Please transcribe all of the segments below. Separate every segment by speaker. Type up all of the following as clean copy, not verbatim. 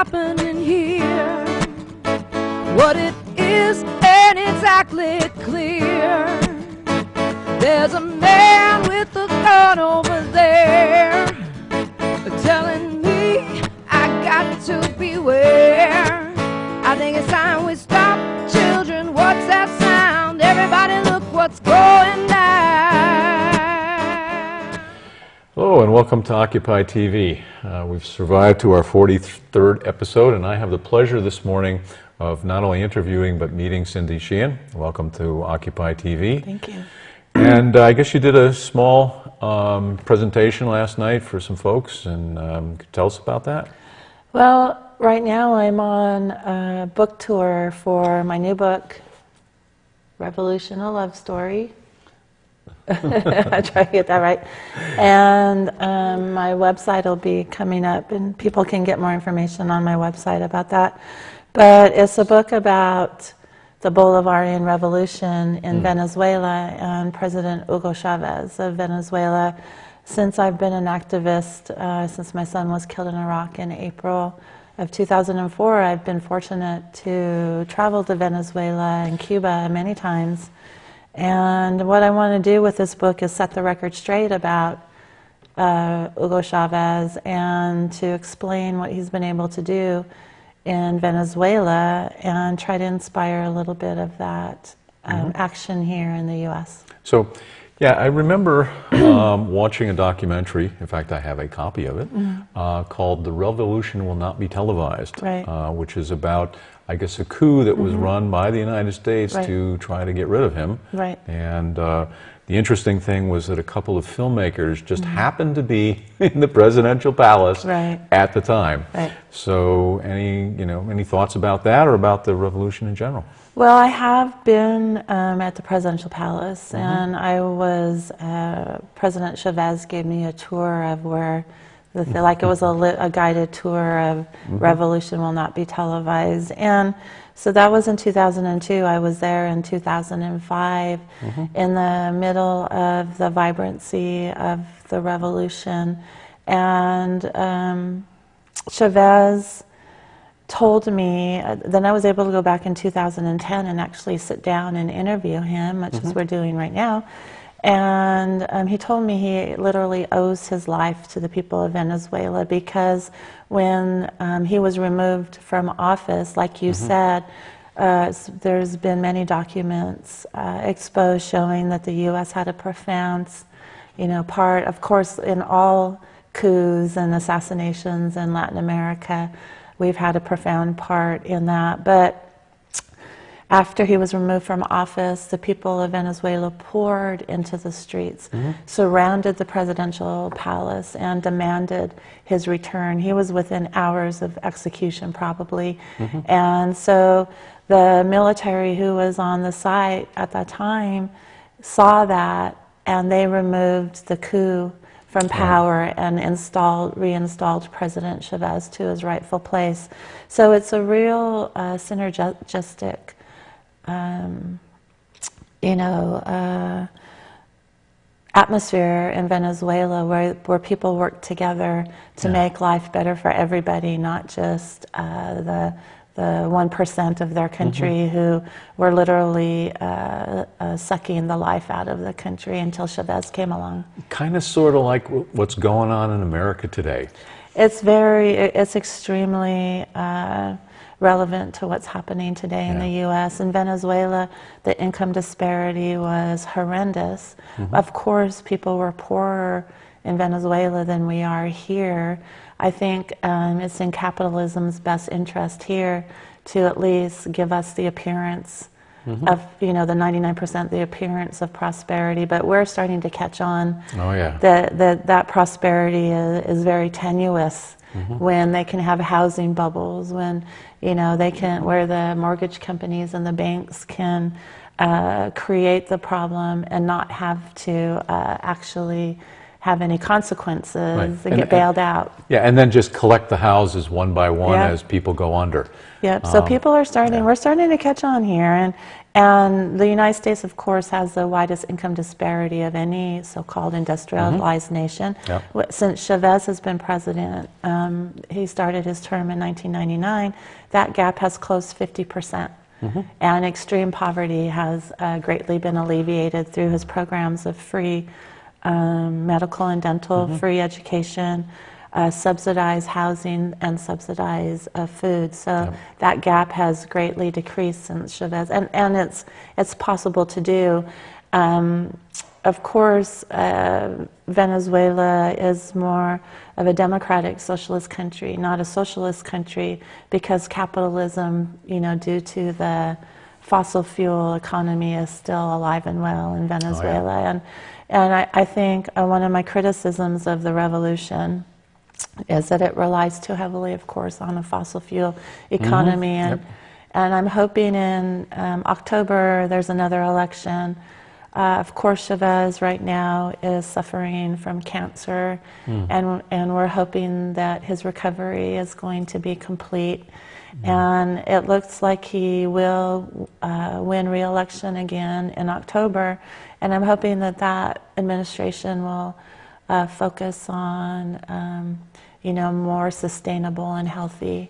Speaker 1: happening here. What it is ain't exactly clear. There's a man with a gun over there telling me I got to beware. I think it's time we stop. Children, what's that sound? Everybody look what's going down.
Speaker 2: Hello and welcome to Occupy TV. We've survived to our 43rd episode, and I have the pleasure this morning of not only interviewing but meeting Cindy Sheehan. Welcome to Occupy TV.
Speaker 3: Thank you.
Speaker 2: And I guess you did a small presentation last night for some folks, and could you tell us about that?
Speaker 3: Well, right now I'm on a book tour for my new book, Revolution: A Love Story. I try to get that right. And my website will be coming up, and people can get more information on my website about that. But it's a book about the Bolivarian Revolution in Venezuela and President Hugo Chavez of Venezuela. Since I've been an activist, since my son was killed in Iraq in April of 2004, I've been fortunate to travel to Venezuela and Cuba many times. And what I want to do with this book is set the record straight about Hugo Chavez and to explain what he's been able to do in Venezuela and try to inspire a little bit of that action here in the U.S.
Speaker 2: So, yeah, I remember watching a documentary, in fact I have a copy of it, called The Revolution Will Not Be Televised,
Speaker 3: Right.
Speaker 2: Which is about, I guess, a coup that was run by the United States
Speaker 3: Right.
Speaker 2: to try to get rid of him.
Speaker 3: Right.
Speaker 2: And the interesting thing was that a couple of filmmakers just happened to be in the presidential palace
Speaker 3: Right.
Speaker 2: at the time.
Speaker 3: Right.
Speaker 2: So any thoughts about that or about the revolution in general?
Speaker 3: Well, I have been at the presidential palace, and I was, President Chavez gave me a tour of where, like it was a guided tour of Revolution Will Not Be Televised. And so that was in 2002. I was there in 2005 in the middle of the vibrancy of the revolution. And Chavez told me, then I was able to go back in 2010 and actually sit down and interview him, much as we're doing right now. And he told me he literally owes his life to the people of Venezuela because when he was removed from office, like you said, there's been many documents exposed showing that the U.S. had a profound, part, of course, in all coups and assassinations in Latin America. We've had a profound part in that. But after he was removed from office, the people of Venezuela poured into the streets, surrounded the presidential palace, and demanded his return. He was within hours of execution, probably. And so the military who was on the site at that time saw that, and they removed the coup from power and reinstalled President Chavez to his rightful place. So it's a real synergistic, atmosphere in Venezuela where people work together to make life better for everybody, not just the 1% of their country who were literally sucking the life out of the country until Chavez came along.
Speaker 2: Kind of sort of like what's going on in America today.
Speaker 3: It's extremely relevant to what's happening today in the U.S. In Venezuela, the income disparity was horrendous. Of course, people were poorer in Venezuela than we are here. I think it's in capitalism's best interest here to at least give us the appearance of, the 99%, the appearance of prosperity. But we're starting to catch on.
Speaker 2: Oh, yeah.
Speaker 3: That prosperity is very tenuous when they can have housing bubbles, when, they can, where the mortgage companies and the banks can create the problem and not have to actually have any consequences.
Speaker 2: Right.
Speaker 3: They get bailed out.
Speaker 2: Yeah, and then just collect the houses one by one
Speaker 3: Yeah.
Speaker 2: as people go under.
Speaker 3: Yep. So people are starting.
Speaker 2: yeah.
Speaker 3: We're starting to catch on here, and the United States, of course, has the widest income disparity of any so-called industrialized nation.
Speaker 2: Yep.
Speaker 3: Since Chavez has been president, he started his term in 1999. That gap has closed 50%. And extreme poverty has greatly been alleviated through his programs of free medical and dental, free education, subsidized housing, and subsidized food. So that gap has greatly decreased since Chavez, and it's possible to do. Of course, Venezuela is more of a democratic socialist country, not a socialist country, because capitalism, due to the fossil fuel economy, is still alive and well in Venezuela. And I think one of my criticisms of the revolution is that it relies too heavily, of course, on a fossil fuel economy. And I'm hoping in October there's another election. Of course, Chavez right now is suffering from cancer, and we're hoping that his recovery is going to be complete. And it looks like he will win re-election again in October, and I'm hoping that that administration will focus on more sustainable and healthy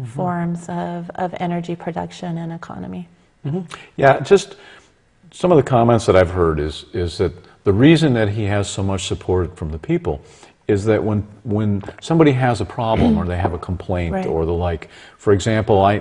Speaker 3: forms of energy production and economy.
Speaker 2: Yeah, just some of the comments that I've heard is that the reason that he has so much support from the people is that when somebody has a problem or they have a complaint or the like, for example, I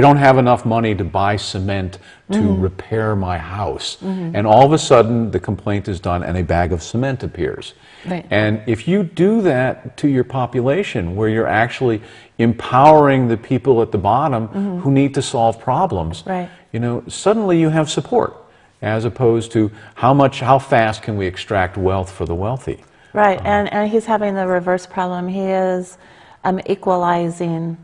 Speaker 2: don't have enough money to buy cement to repair my house, and all of a sudden the complaint is done and a bag of cement appears.
Speaker 3: Right.
Speaker 2: And if you do that to your population, where you're actually empowering the people at the bottom who need to solve problems, suddenly you have support, as opposed to how fast can we extract wealth for the wealthy.
Speaker 3: Right, and he's having the reverse problem. He is equalizing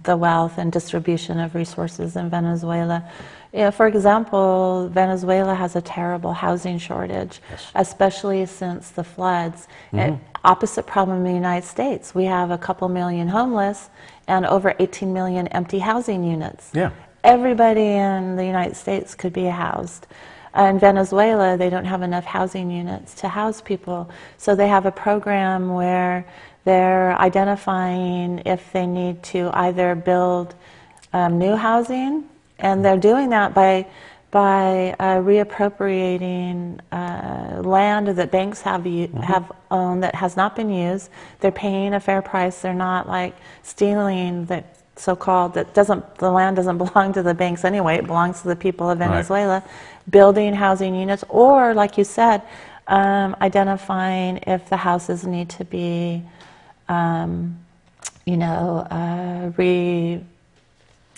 Speaker 3: the wealth and distribution of resources in Venezuela. For example, Venezuela has a terrible housing shortage, especially since the floods. Opposite problem in the United States. We have a couple million homeless and over 18 million empty housing units.
Speaker 2: Yeah.
Speaker 3: Everybody in the United States could be housed. In Venezuela, they don't have enough housing units to house people, so they have a program where they're identifying if they need to either build new housing, and they're doing that by reappropriating land that banks have owned that has not been used. They're paying a fair price. They're not like stealing the so-called the land doesn't belong to the banks anyway. It belongs to the people of Venezuela. Building housing units, or like you said, identifying if the houses need to be,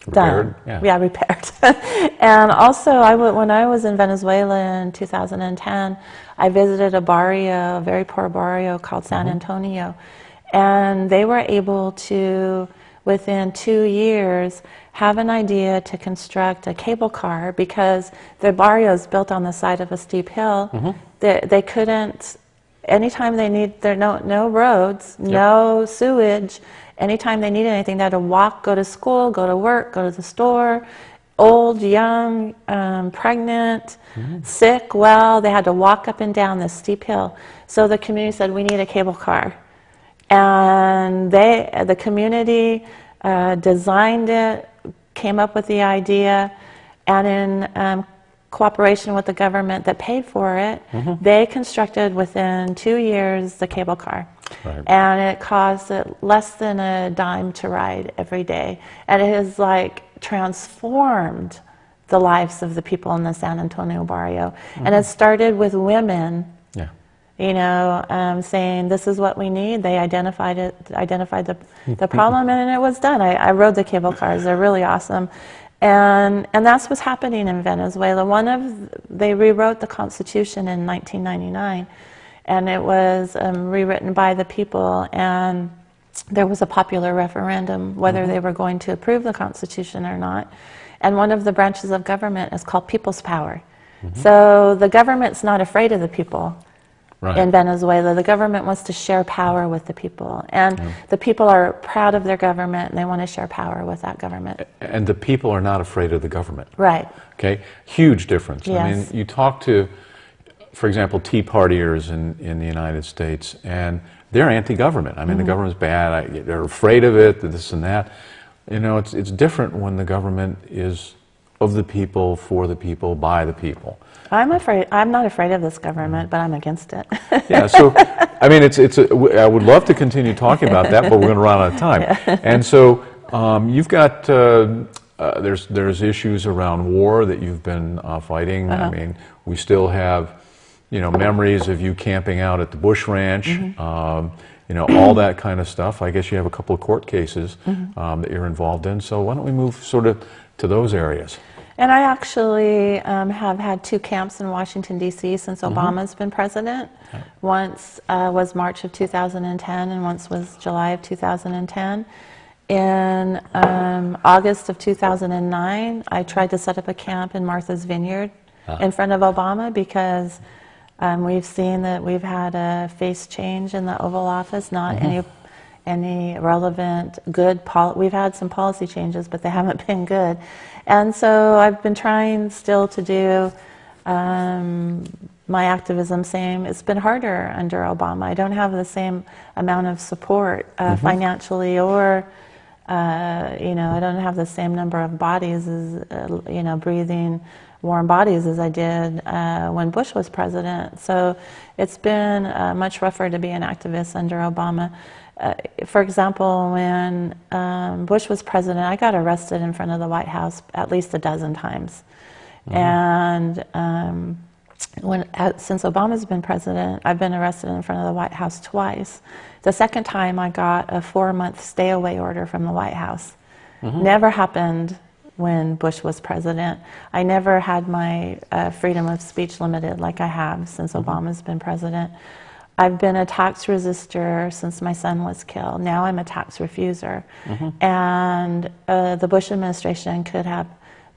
Speaker 2: Repaired?
Speaker 3: Repaired. And also, when I was in Venezuela in 2010, I visited a barrio, a very poor barrio called San Antonio, and they were able to, within 2 years, have an idea to construct a cable car, because the barrio is built on the side of a steep hill. They couldn't, anytime they need, there are no roads, no sewage. Anytime they needed anything, they had to walk, go to school, go to work, go to the store. Old, young, pregnant, sick, well, they had to walk up and down this steep hill. So the community said, we need a cable car. And the community designed it, came up with the idea, and in cooperation with the government that paid for it, they constructed within 2 years the cable car. And it cost less than a dime to ride every day. And it has transformed the lives of the people in the San Antonio barrio. And it started with women saying, this is what we need. They identified the problem, and it was done. I rode the cable cars. They're really awesome. And that's what's happening in Venezuela. They rewrote the Constitution in 1999, and it was rewritten by the people, and there was a popular referendum whether they were going to approve the Constitution or not. And one of the branches of government is called people's power. So the government's not afraid of the people.
Speaker 2: Right.
Speaker 3: in Venezuela. The government wants to share power with the people, and the people are proud of their government, and they want to share power with that government.
Speaker 2: And the people are not afraid of the government.
Speaker 3: Right.
Speaker 2: Okay, huge difference.
Speaker 3: Yes.
Speaker 2: I mean, you talk to, for example, Tea Partiers in the United States, and they're anti-government. I mean, the government's bad. They're afraid of it. This and that. You know, it's different when the government is of the people, for the people, by the people.
Speaker 3: I'm not afraid of this government, but I'm against it.
Speaker 2: Yeah. So, I mean, I would love to continue talking about that, but we're going to run out of time. And so, you've got there's issues around war that you've been fighting. I mean, we still have, you know, memories of you camping out at the Bush Ranch. You know, all that kind of stuff. I guess you have a couple of court cases that you're involved in. So why don't we move sort of to those areas?
Speaker 3: And I actually have had 2 camps in Washington, D.C. since Obama's been president. Once was March of 2010, and once was July of 2010. In August of 2009, I tried to set up a camp in Martha's Vineyard in front of Obama, because we've seen that we've had a face change in the Oval Office, not any relevant good we've had some policy changes, but they haven't been good. And so I've been trying still to do my activism. Same, it's been harder under Obama. I don't have the same amount of support financially, or you know, I don't have the same number of bodies as you know, breathing warm bodies as I did when Bush was president. So it's been much rougher to be an activist under Obama. For example, when Bush was president, I got arrested in front of the White House at least a dozen times. And since Obama's been president, I've been arrested in front of the White House twice. The second time, I got a 4-month stay-away order from the White House. Never happened when Bush was president. I never had my freedom of speech limited like I have since Obama's been president. I've been a tax resistor since my son was killed. Now I'm a tax refuser. And the Bush administration could have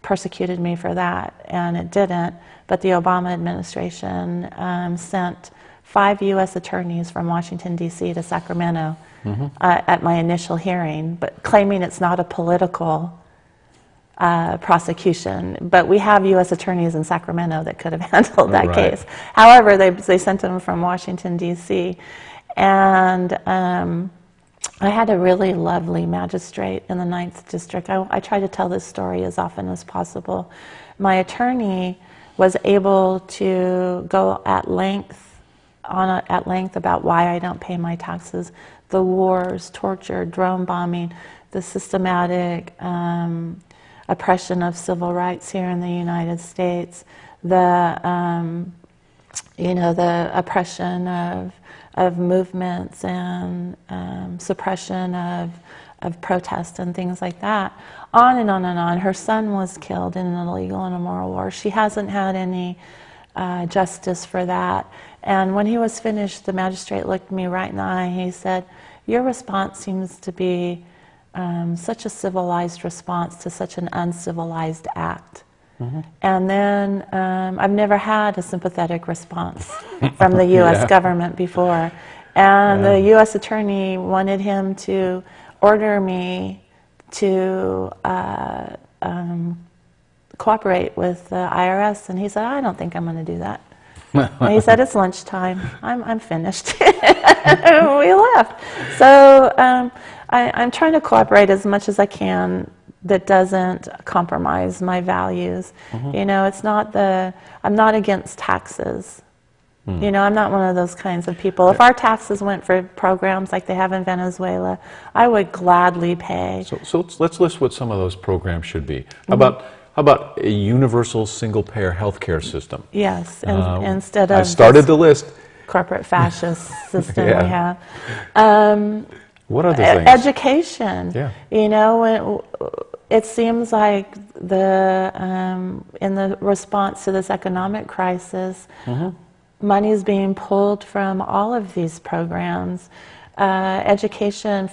Speaker 3: persecuted me for that, and it didn't. But the Obama administration sent 5 U.S. attorneys from Washington, D.C. to Sacramento at my initial hearing, but claiming it's not a political prosecution. But we have U.S. attorneys in Sacramento that could have handled that case. However, they sent them from Washington, D.C. And I had a really lovely magistrate in the 9th District. I try to tell this story as often as possible. My attorney was able to go at length about why I don't pay my taxes, the wars, torture, drone bombing, the systematic oppression of civil rights here in the United States, the you know, the oppression of movements and suppression of protest and things like that, on and on and on. Her son was killed in an illegal and immoral war. She hasn't had any justice for that. And when he was finished, the magistrate looked me right in the eye. He said, "Your response seems to be such a civilized response to such an uncivilized act." And then I've never had a sympathetic response from the U.S. government before. And the U.S. attorney wanted him to order me to cooperate with the IRS. And he said, "I don't think I'm going to do that." And he said, "It's lunchtime. I'm finished." We left. So I'm trying to cooperate as much as I can that doesn't compromise my values. You know, it's not I'm not against taxes. You know, I'm not one of those kinds of people. If our taxes went for programs like they have in Venezuela, I would gladly pay.
Speaker 2: So let's list what some of those programs should be. How about a universal single-payer healthcare system?
Speaker 3: Yes, instead of
Speaker 2: I started the list.
Speaker 3: Corporate fascist system we have.
Speaker 2: What other things?
Speaker 3: Education.
Speaker 2: Yeah.
Speaker 3: You know, it seems like in the response to this economic crisis, money is being pulled from all of these programs. Education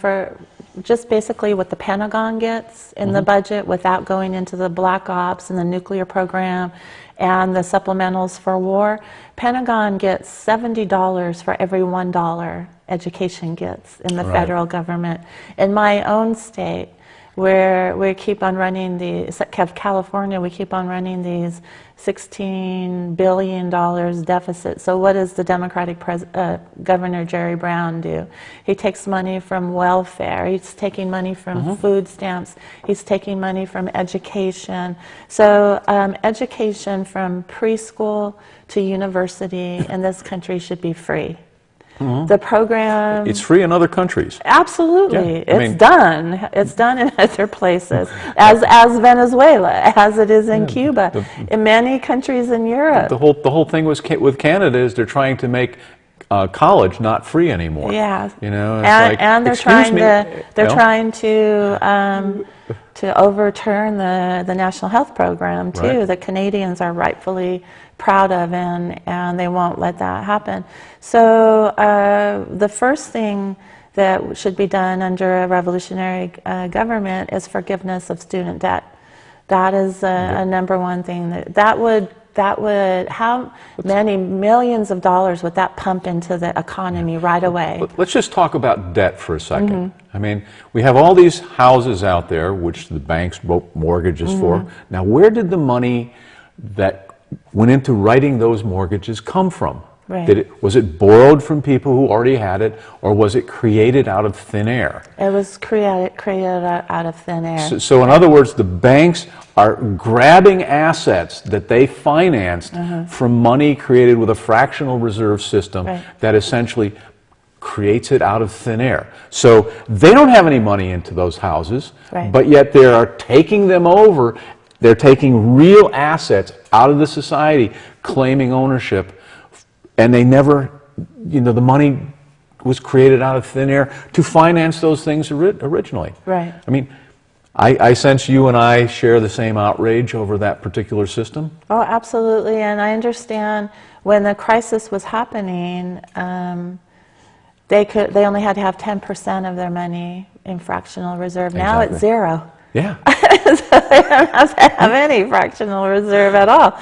Speaker 3: just basically what the Pentagon gets in the budget without going into the black ops and the nuclear program and the supplementals for war. Pentagon gets $70 for every $1 education gets in the federal government. In my own state, where we keep on running California, we keep on running these $16 billion deficit. So what does the Democratic Governor Jerry Brown do? He takes money from welfare, he's taking money from food stamps, he's taking money from education. So education from preschool to university in this country should be free. The program...
Speaker 2: It's free in other countries.
Speaker 3: Absolutely.
Speaker 2: Yeah,
Speaker 3: it's done. It's done in other places, as Venezuela, as it is in Cuba, in many countries in Europe.
Speaker 2: The whole thing with Canada is they're trying to make college not free anymore.
Speaker 3: Yeah.
Speaker 2: You know, it's like,
Speaker 3: and they're
Speaker 2: excuse
Speaker 3: trying to overturn the National Health Program too. The Canadians are rightfully proud of, and they won't let that happen. So the first thing that should be done under a revolutionary government is forgiveness of student debt. That is a number one thing. That would how many millions of dollars would that pump into the economy right away?
Speaker 2: Let's just talk about debt for a second. I mean, we have all these houses out there which the banks wrote mortgages for. Now, where did the money that went into writing those mortgages come from?
Speaker 3: Right.
Speaker 2: Was it borrowed from people who already had it, or was it created out of thin air?
Speaker 3: It was created out of thin air.
Speaker 2: So in other words, the banks are grabbing assets that they financed from money created with a fractional reserve system that essentially creates it out of thin air. So they don't have any money into those houses, but yet they are taking them over. They're taking real assets out of the society, claiming ownership, and they never, you know, the money was created out of thin air to finance those things originally.
Speaker 3: Right.
Speaker 2: I mean, I sense you and I share the same outrage over that particular system.
Speaker 3: Oh, absolutely, and I understand when the crisis was happening, they only had to have 10% of their money in fractional reserve. Now it's zero.
Speaker 2: Yeah.
Speaker 3: So they don't have to have any fractional reserve at all.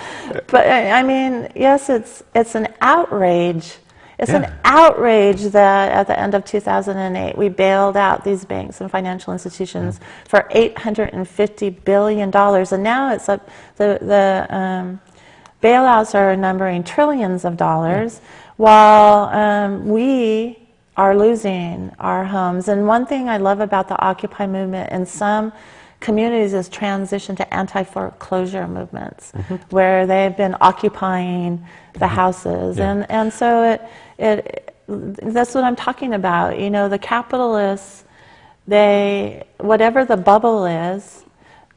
Speaker 3: But I mean, yes, it's an outrage. It's an outrage that at the end of 2008 we bailed out these banks and financial institutions for $850 billion, and now it's up. The bailouts are numbering trillions of dollars, while we are losing our homes. And one thing I love about the Occupy movement in some communities is transition to anti-foreclosure movements, where they've been occupying the houses, and so that's what I'm talking about. You know, the capitalists, whatever the bubble is,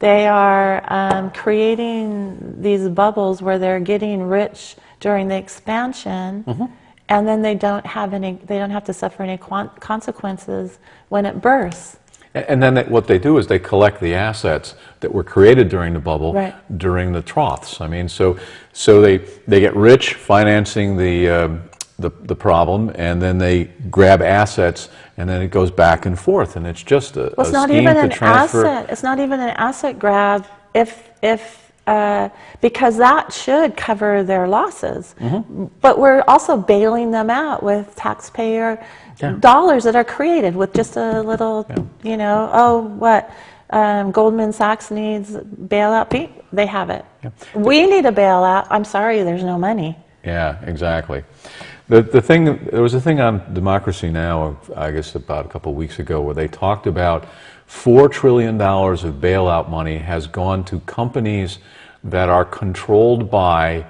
Speaker 3: they are creating these bubbles where they're getting rich during the expansion, and then they don't have to suffer any consequences when it bursts.
Speaker 2: And then what they do is they collect the assets that were created during the bubble during the troughs. I mean, so they get rich financing the problem, and then they grab assets, and then it goes back and forth, and it's just a scheme to transfer.
Speaker 3: It's not even an asset grab because that should cover their losses. But we're also bailing them out with taxpayer dollars that are created with just a little, you know, Goldman Sachs needs bailout. They have it. We need a bailout. I'm sorry, there's no money.
Speaker 2: Yeah, exactly. There was a thing on Democracy Now!, I guess about a couple of weeks ago, where they talked about $4 trillion of bailout money has gone to companies that are controlled by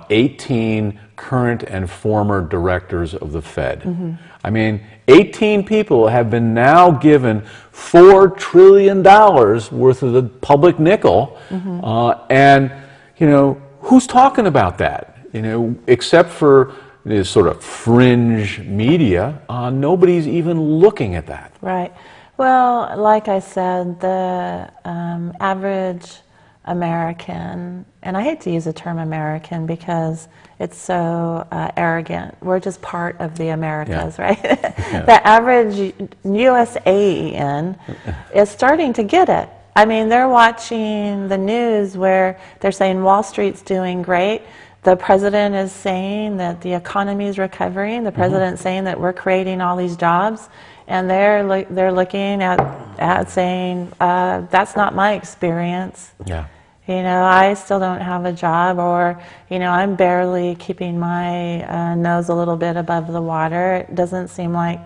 Speaker 2: 18 current and former directors of the Fed. I mean, 18 people have been now given $4 trillion worth of the public nickel, and, you know, who's talking about that? You know, except for this sort of fringe media, nobody's even looking at that.
Speaker 3: Right. Well, like I said, the average American, and I hate to use the term American because it's so arrogant. We're just part of the Americas, right? The average USAen is starting to get it. I mean, they're watching the news where they're saying Wall Street's doing great. The president is saying that the economy is recovering. The president's saying that we're creating all these jobs. And they're looking at saying, that's not my experience.
Speaker 2: Yeah.
Speaker 3: You know, I still don't have a job, or, you know, I'm barely keeping my nose a little bit above the water. It doesn't seem like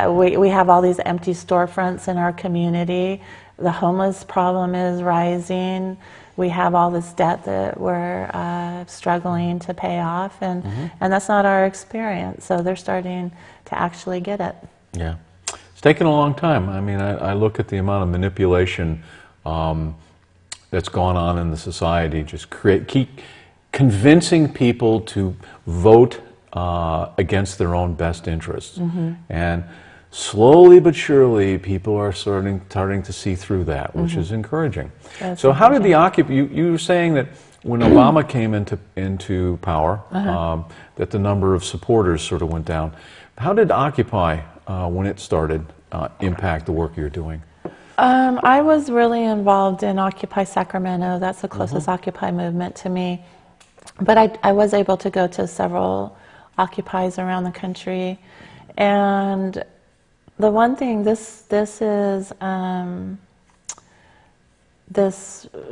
Speaker 3: we have all these empty storefronts in our community. The homeless problem is rising. We have all this debt that we're struggling to pay off, and that's not our experience. So they're starting to actually get it.
Speaker 2: Yeah. It's taken a long time. I mean, I look at the amount of manipulation that's gone on in the society, just keep convincing people to vote against their own best interests. And slowly but surely, people are starting to see through that, which is encouraging.
Speaker 3: That's
Speaker 2: so how did the Occupy, you were saying that when Obama came into power, that the number of supporters sort of went down. How did Occupy, when it started, impact the work you're doing?
Speaker 3: I was really involved in Occupy Sacramento. That's the closest Occupy movement to me. But I was able to go to several Occupies around the country. And the one thing, this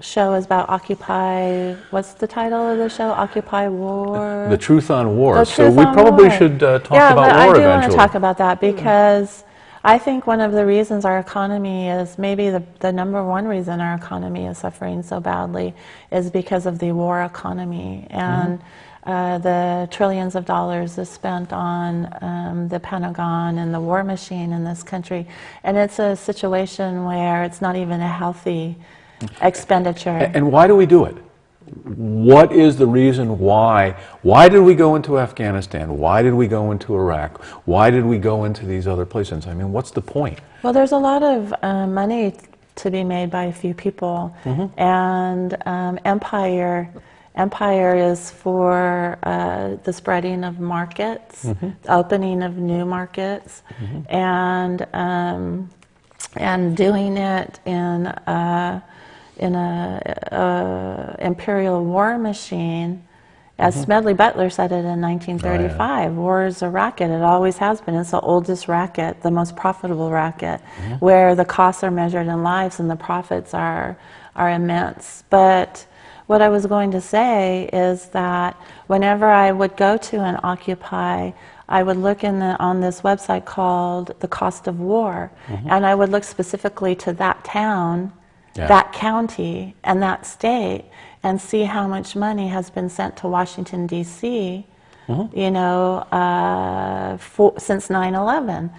Speaker 3: show is about Occupy, what's the title of the show? Occupy War?
Speaker 2: The Truth on War.
Speaker 3: The
Speaker 2: So
Speaker 3: Truth
Speaker 2: we
Speaker 3: on
Speaker 2: probably
Speaker 3: War.
Speaker 2: should talk
Speaker 3: Yeah,
Speaker 2: about
Speaker 3: but
Speaker 2: war
Speaker 3: I do
Speaker 2: eventually.
Speaker 3: want to talk about that because I think one of the reasons our economy is, maybe the number one reason our economy is suffering so badly is because of the war economy and the trillions of dollars is spent on the Pentagon and the war machine in this country. And it's a situation where it's not even a healthy expenditure.
Speaker 2: And why do we do it? What is the reason why? Why did we go into Afghanistan? Why did we go into Iraq? Why did we go into these other places? I mean, what's the point?
Speaker 3: Well, there's a lot of money to be made by a few people, and empire is for the spreading of markets, the opening of new markets, and doing it in a imperial war machine. As Smedley Butler said it in 1935, war is a racket. It always has been. It's the oldest racket, the most profitable racket, where the costs are measured in lives and the profits are immense. But what I was going to say is that whenever I would go to an Occupy, I would look on this website called The Cost of War, and I would look specifically to that town, that county, and that state, and see how much money has been sent to Washington, D.C., you know, since 9/11.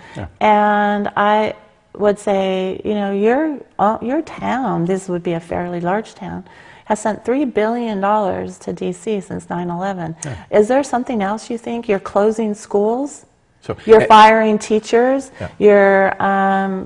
Speaker 3: And I would say, you know, your town, this would be a fairly large town, has sent $3 billion to D.C. since 9/11. Is there something else you think? You're closing schools?
Speaker 2: So,
Speaker 3: you're firing teachers. You're,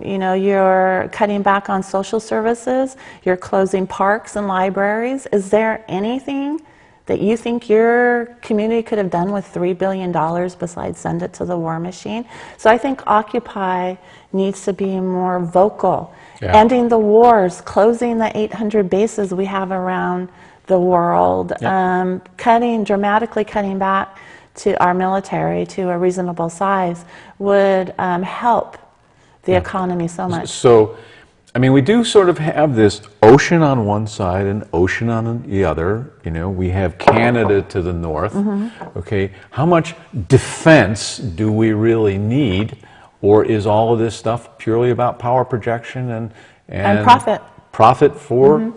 Speaker 3: you know, you're cutting back on social services. You're closing parks and libraries. Is there anything that you think your community could have done with $3 billion besides send it to the war machine? So I think Occupy needs to be more vocal. Ending the wars, closing the 800 bases we have around the world, dramatically cutting back to our military to a reasonable size would help the economy so much.
Speaker 2: So, I mean, we do sort of have this ocean on one side and ocean on the other. You know, we have Canada to the north. Okay, how much defense do we really need? Or is all of this stuff purely about power projection and
Speaker 3: profit?
Speaker 2: Profit for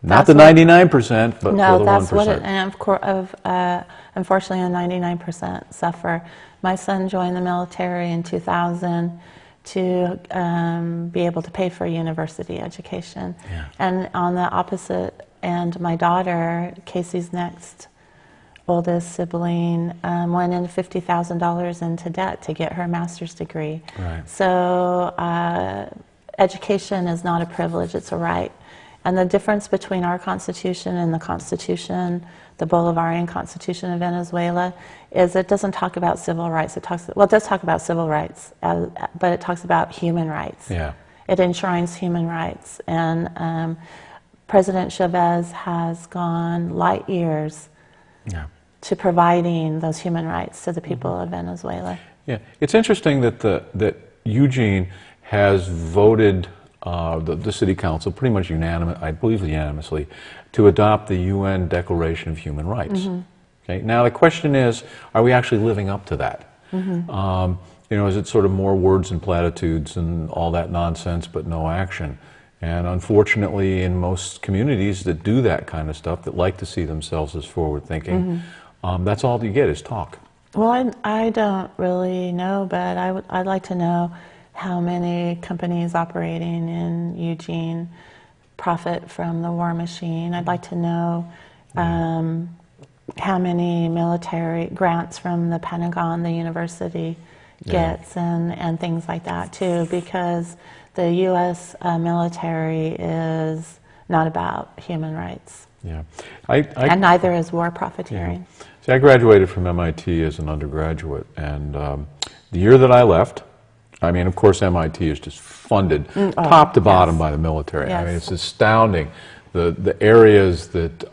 Speaker 2: not the 99%, but for the 1%. No,
Speaker 3: that's what it, and unfortunately, the 99% suffer. My son joined the military in 2000 to be able to pay for a university education. And on the opposite end, my daughter, Casey's next oldest sibling, went in $50,000 into debt to get her master's degree. So education is not a privilege, it's a right. And the difference between our Constitution and the Constitution, the Bolivarian Constitution of Venezuela, is it doesn't talk about civil rights. It does talk about civil rights, but it talks about human rights.
Speaker 2: Yeah.
Speaker 3: It enshrines human rights. And President Chavez has gone light years to providing those human rights to the people of Venezuela.
Speaker 2: Yeah, it's interesting that Eugene has voted the city council pretty much I believe unanimously, to adopt the UN Declaration of Human Rights. Okay, now the question is, are we actually living up to that? Is it sort of more words and platitudes and all that nonsense, but no action? And unfortunately, in most communities that do that kind of stuff, that like to see themselves as forward-thinking, that's all you get is talk.
Speaker 3: Well, I don't really know, but I'd like to know how many companies operating in Eugene profit from the war machine. I'd like to know how many military grants from the Pentagon the university gets and things like that too, because the U.S. military is not about human rights.
Speaker 2: Yeah,
Speaker 3: and neither is war profiteering.
Speaker 2: Yeah. See, I graduated from MIT as an undergraduate, and the year that I left, I mean, of course, MIT is just funded top to bottom by the military. I mean, it's astounding the areas that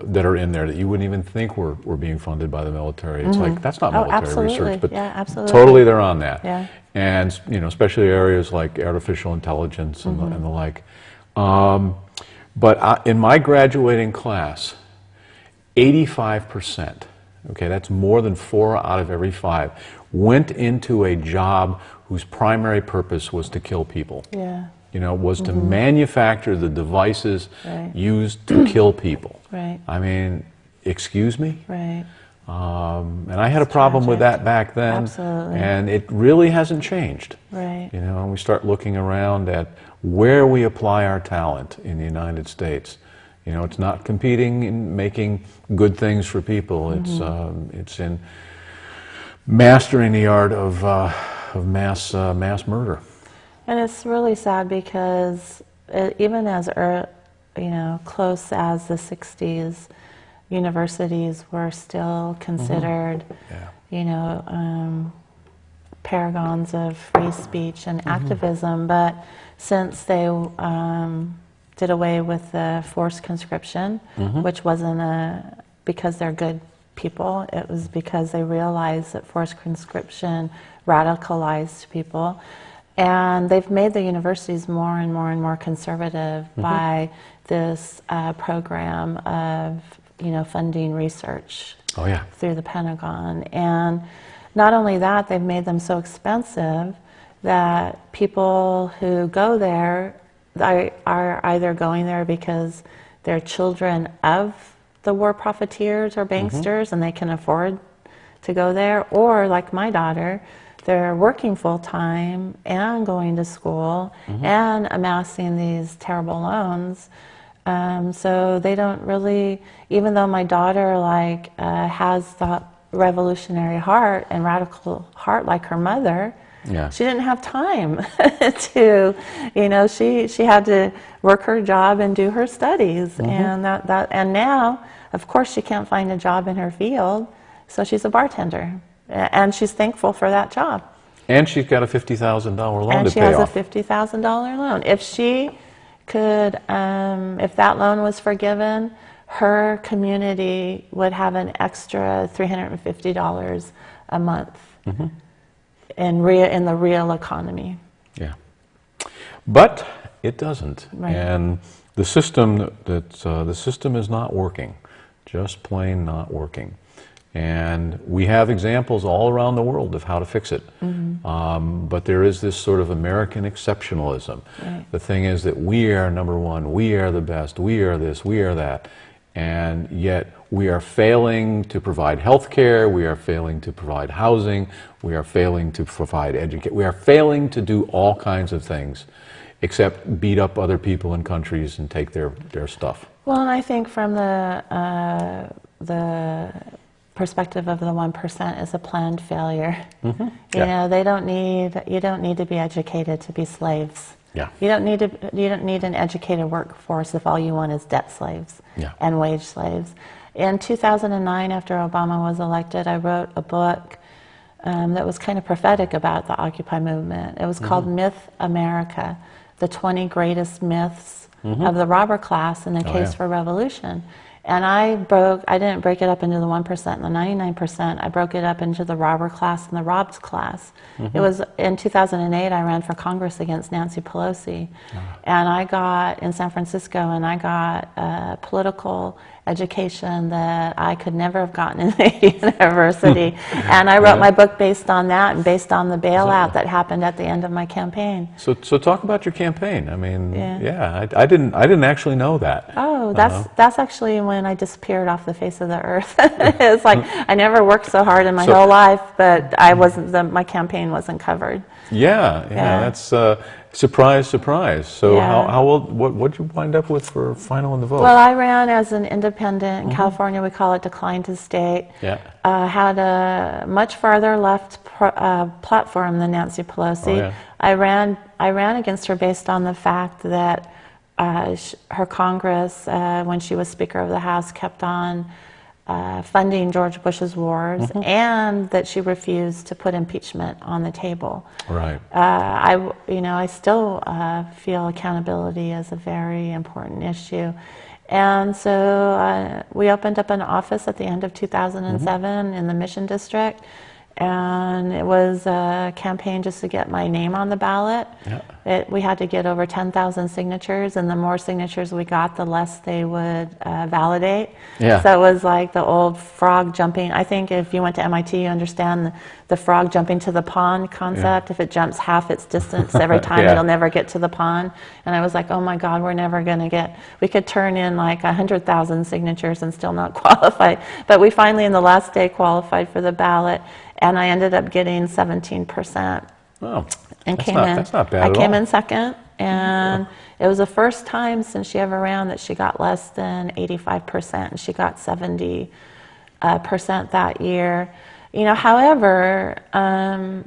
Speaker 2: that are in there that you wouldn't even think were being funded by the military. It's like, that's not military research, but totally they're on that.
Speaker 3: Yeah.
Speaker 2: And especially areas like artificial intelligence and the like. But in my graduating class, 85%, okay, that's more than 4 out of every 5, went into a job whose primary purpose was to kill people.
Speaker 3: Yeah.
Speaker 2: Was to manufacture the devices used to kill people.
Speaker 3: Right.
Speaker 2: I mean, excuse me?
Speaker 3: Right.
Speaker 2: And I had a problem with that back then.
Speaker 3: Absolutely.
Speaker 2: And it really hasn't changed.
Speaker 3: Right.
Speaker 2: And we start looking around at where we apply our talent in the United States. It's not competing in making good things for people. It's in mastering the art of mass murder.
Speaker 3: And it's really sad because even as close as the 60s, universities were still considered, paragons of free speech and activism. But since they did away with the forced conscription, which wasn't because they're good people, it was because they realized that forced conscription radicalized people. And they've made the universities more and more and more conservative by this program of, funding research through the Pentagon. And not only that, they've made them so expensive that people who go there are either going there because they're children of the war profiteers or banksters and they can afford to go there, or like my daughter, they're working full-time and going to school and amassing these terrible loans. So they don't really, even though my daughter has the revolutionary heart and radical heart like her mother, she didn't have time to, she had to work her job and do her studies. And and now, of course, she can't find a job in her field, so she's a bartender. And she's thankful for that job. And
Speaker 2: she's got a $50,000 loan to pay off.
Speaker 3: And she has a $50,000 loan. If she could, if that loan was forgiven, her community would have an extra $350 a month in the real economy.
Speaker 2: Yeah. But it doesn't.
Speaker 3: Right.
Speaker 2: And the system the system is not working. Just plain not working. And we have examples all around the world of how to fix it. But there is this sort of American exceptionalism.
Speaker 3: Right.
Speaker 2: The thing is that we are number one, we are the best, we are this, we are that. And yet we are failing to provide health care, we are failing to provide housing, we are failing to provide education, we are failing to do all kinds of things except beat up other people and countries and take their stuff.
Speaker 3: Well, and I think from the perspective of the 1% is a planned failure. You know, you don't need to be educated to be slaves.
Speaker 2: Yeah.
Speaker 3: You don't need an educated workforce if all you want is debt slaves
Speaker 2: Yeah.
Speaker 3: and wage slaves. In 2009, after Obama was elected, I wrote a book that was kind of prophetic about the Occupy movement. It was called Myth America, the 20 greatest myths of the robber class and the case for revolution. And I didn't break it up into the 1% and the 99%. I broke it up into the robber class and the robbed class. It was in 2008 I ran for Congress against Nancy Pelosi. And I got in San Francisco, and I got a political education that I could never have gotten in a university. And I wrote my book based on that and based on the bailout that happened at the end of my campaign.
Speaker 2: So talk about your campaign. I mean, I didn't actually know that.
Speaker 3: Oh, that's actually when I disappeared off the face of the earth. It's like I never worked so hard in my whole life, but my campaign wasn't covered.
Speaker 2: Yeah, that's surprise, surprise. So what did you wind up with for final in the vote?
Speaker 3: Well, I ran as an independent. In California, we call it decline to state.
Speaker 2: Yeah.
Speaker 3: Had a much farther left platform than Nancy Pelosi.
Speaker 2: Oh, yeah.
Speaker 3: I ran against her based on the fact that her Congress, when she was Speaker of the House, kept on funding George Bush's wars, and that she refused to put impeachment on the table.
Speaker 2: Right.
Speaker 3: I still feel accountability as a very important issue. And so we opened up an office at the end of 2007 in the Mission District, and it was a campaign just to get my name on the ballot. Yeah. We had to get over 10,000 signatures, and the more signatures we got, the less they would validate. Yeah. So it was like the old frog jumping. I think if you went to MIT, you understand the frog jumping to the pond concept. Yeah. If it jumps half its distance every time, it'll never get to the pond. And I was like, oh my God, we're never going to get, we could turn in like 100,000 signatures and still not qualify. But we finally, in the last day, qualified for the ballot. And I ended up getting 17%.
Speaker 2: Oh,
Speaker 3: and
Speaker 2: that's not bad at all.
Speaker 3: I came in second, and it was the first time since she ever ran that she got less than 85%. And she got 70% that year. However, I